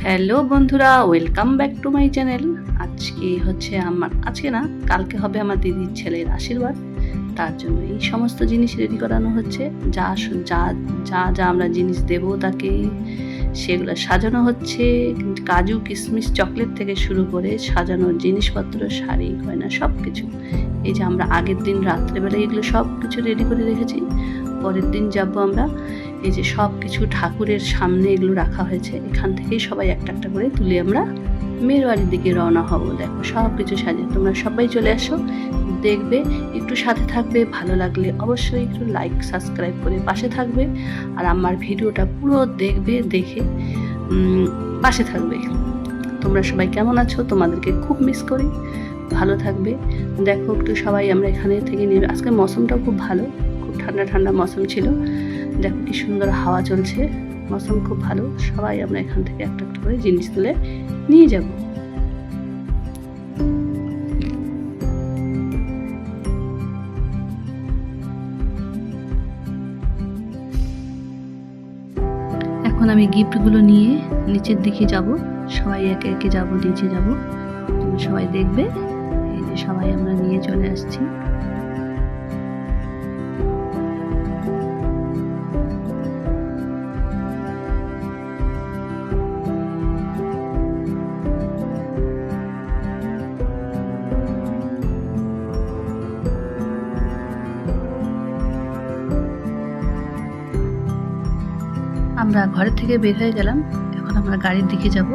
Hello বন্ধুরা, welcome back to my channel. কালকে হবে আমার দিদির ছেলের আশীর্বাদ। তার জন্য এই সমস্ত জিনিস রেডি করানো হচ্ছে। যা যা যা যা আমরা জিনিস দেব তাকে, সেগুলো সাজানো হচ্ছে। কাজু কিশমিশ চকলেট থেকে শুরু করে সাজানোর জিনিসপত্র, শাড়ি গয়না সব কিছু। এই যে আমরা আগের দিন রাত্রেবেলা এগুলো সব কিছু রেডি করে রেখেছি। পরের দিন যাব আমরা। এই যে সব কিছু ঠাকুরের সামনে এগুলো রাখা হয়েছে। এখান থেকেই সবাই একটা একটা করে তুলে আমরা মেয়ের বাড়ির দিকে রওনা হব। দেখো সব কিছু সাজিয়ে, তোমরা সবাই চলে আসো, দেখবে, একটু সাথে থাকবে। ভালো লাগলে অবশ্যই একটু লাইক সাবস্ক্রাইব করে পাশে থাকবে। আর আমার ভিডিওটা পুরো দেখবে, দেখে পাশে থাকবে। তোমরা সবাই কেমন আছো? তোমাদেরকে খুব মিস করি। ভালো থাকবে। দেখো একটু সবাই আমরা এখানে থেকে নিয়ে, আজকে মৌসুমটাও খুব ভালো, খুব ঠান্ডা ঠান্ডা মৌসুম ছিল। দেখো কি সুন্দর হাওয়া চলছে, মৌসুম খুব ভালো। সবাই আমরা এখান থেকে একটা একটা করে জিনিস তুলে নিয়ে যাব। এখন আমি গিফটগুলো নিয়ে নিচের দিকে যাব। সবাই একে একে যাব, নিচে যাব। তোমরা সবাই দেখবে। এই যে সবাই আমরা নিয়ে চলে আসছি। আমরা ঘরের থেকে বের হয়ে গেলাম। এখন আমরা গাড়ির দিকে যাব।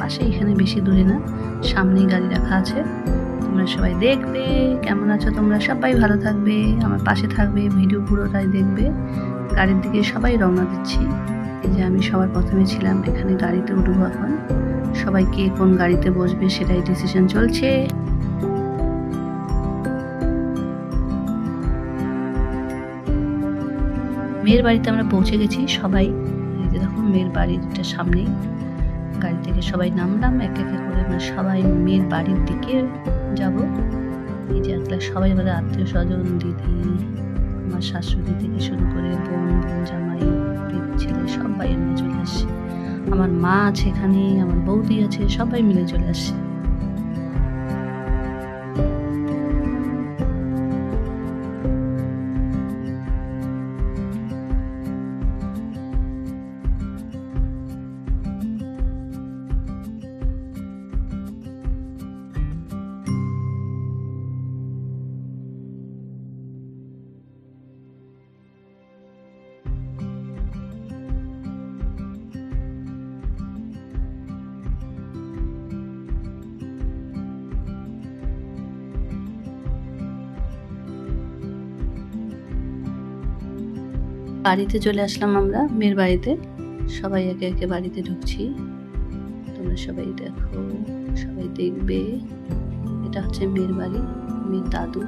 পাশে, এখানে বেশি দূরে না, সামনেই গাড়ি রাখা আছে। তোমরা সবাই দেখবে। কেমন আছো তোমরা? সবাই ভালো থাকবে, আমার পাশে থাকবে, ভিডিও পুরোটাই দেখবে। গাড়ির দিকে সবাই রওনা দিচ্ছি। এই যে আমি সবার প্রথমে ছিলাম, এখানে গাড়িতে উঠবো। এখন সবাই কে কোন গাড়িতে বসবে সেটাই ডিসিশন চলছে। মেয়ের বাড়িতে আমরা পৌঁছে গেছি সবাই। এই যে দেখো মেয়ের বাড়িটা সামনেই। গাড়ি থেকে সবাই নামলাম, এক এক করে আমরা সবাই মেয়ের বাড়ির দিকে যাব। এই যে একলা সবাই আমাদের আত্মীয় স্বজন, দিদি, আমার শাশুড়ি থেকে শুরু করে বোন, জামাই, ছেলে, সবাই মিলে চলে আসছে। আমার মা আছে এখানে, আমার বৌদি আছে, সবাই মিলে চলে আসছে। বাড়িতে চলে আসলাম আমরা, মেয়ের বাড়িতে। সবাই একে একে বাড়িতে ঢুকছি। তোমরা সবাই দেখো, সবাই দেখবে। এটা হচ্ছে মেয়ের বাড়ি, মেয়ের দাদু।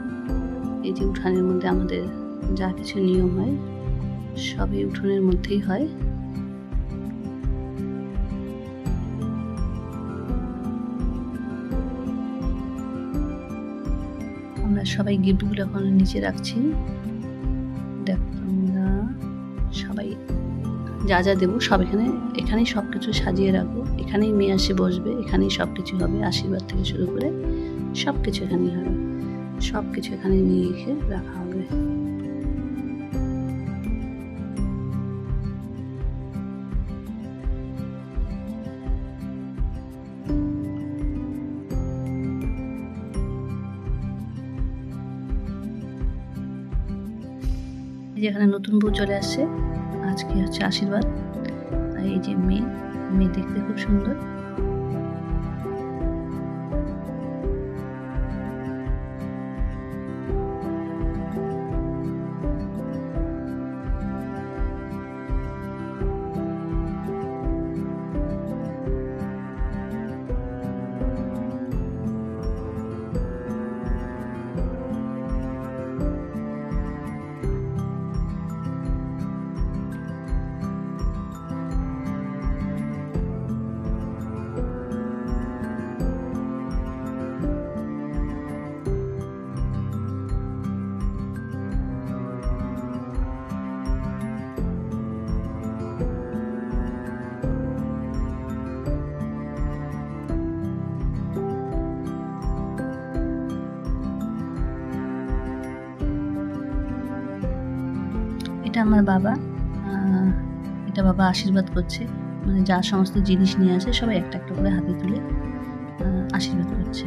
এই যে উঠানের মধ্যে আমাদের যা কিছু নিয়ম হয় সবই উঠোনের মধ্যেই হয়। আমরা সবাই গিফটগুলো এখন নিচে রাখছি। দেখো আমরা সবাই যা যা দেবো সব এখানেই সব কিছু সাজিয়ে রাখবো। এখানেই মেয়ে এসে বসবে, এখানেই সব কিছু হবে। আশীর্বাদ থেকে শুরু করে সব কিছু এখানেই হবে। সব কিছু এখানে নিয়ে এসে রাখা হবে। যেখানে নতুন বউ চলে আসছে, আজকে হচ্ছে আশীর্বাদ। আর এই যে মেয়ে দেখতে খুব সুন্দর। এটা আমার বাবা, এটা বাবা আশীর্বাদ করছে, মানে যা সমস্ত জিনিস নিয়ে আসে সবাই একটা একটা করে হাতে তুলে আশীর্বাদ করছে।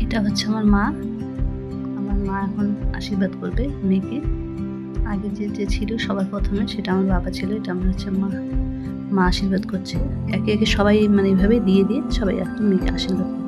এটা হচ্ছে আমার মা এখন আশীর্বাদ করবে মেয়েকে। আগে যে ছিল সবার প্রথমে সেটা আমার বাবা ছিল, এটা আমার হচ্ছে মা আশীর্বাদ করছে। একে একে সবাই মানে এইভাবে দিয়ে সবাই এখন মেয়েকে আশীর্বাদ করবে।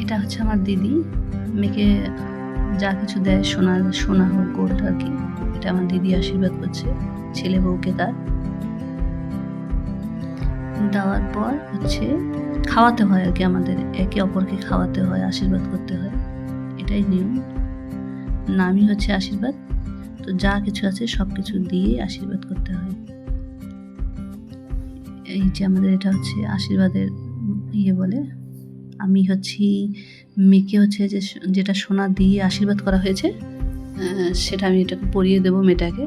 এটা হচ্ছে আমার দিদি, মেয়েকে যা কিছু দেয় সোনা হোক গোল্ড আর কি, এটা আমার দিদি আশীর্বাদ করছে ছেলে বউকে। তার দেওয়ার পর হচ্ছে খাওয়াতে হয় আর কি, আমাদের একে অপরকে খাওয়াতে হয়, আশীর্বাদ করতে হয়, এটাই নিয়ম। নামই হচ্ছে আশীর্বাদ। তো যা কিছু আছে সব কিছু দিয়ে আশীর্বাদ করতে হয়। এই যে আমাদের এটা হচ্ছে আশীর্বাদের বলে। আমি হচ্ছি মেয়েকে হচ্ছে যেটা সোনা দিয়ে আশীর্বাদ করা হয়েছে সেটা আমি এটাকে পরিয়ে দেবো মেয়েটাকে।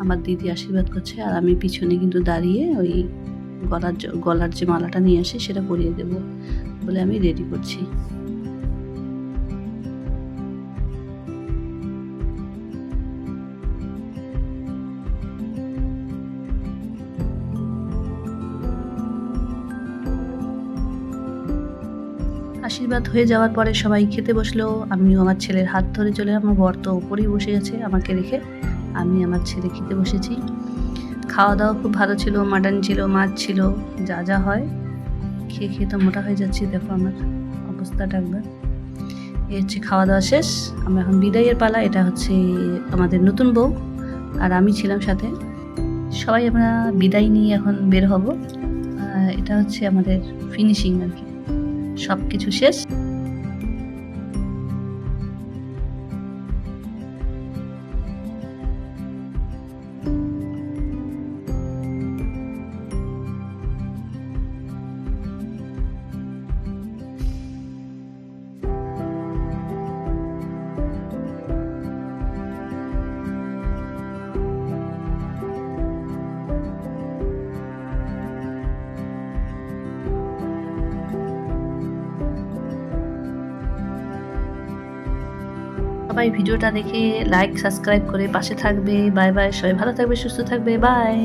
আমার দিদি আশীর্বাদ করছে আর আমি পিছনে কিন্তু দাঁড়িয়ে ওই গলার যে মালাটা নিয়ে আসে সেটা পরিয়ে দেবো বলে আমি রেডি করছি। আশীর্বাদ হয়ে যাওয়ার পরে সবাই খেতে বসলো। আমিও আমার ছেলের হাত ধরে চলে, আমার বর তো ওপরেই বসে গেছে আমাকে রেখে, আমি আমার ছেলে খেতে বসেছি। খাওয়া দাওয়া খুব ভালো ছিল, মাটন ছিল, মাছ ছিল, যা যা হয়। খেয়ে খেয়ে তো মোটা হয়ে যাচ্ছি, দেখো আমার অবস্থাটা একবার। এই হচ্ছে খাওয়া দাওয়া শেষ, আমরা এখন বিদায়ের পালা। এটা হচ্ছে আমাদের নতুন বউ আর আমি ছিলাম সাথে। সবাই আমরা বিদায় নিয়ে এখন বের হব। এটা হচ্ছে আমাদের ফিনিশিং আর কি, সব কিছু শেষ। সবাই ভিডিওটা দেখে লাইক সাবস্ক্রাইব করে পাশে থাকবে। বাই বাই, সবাই ভালো থাকবে, সুস্থ থাকবে, বাই।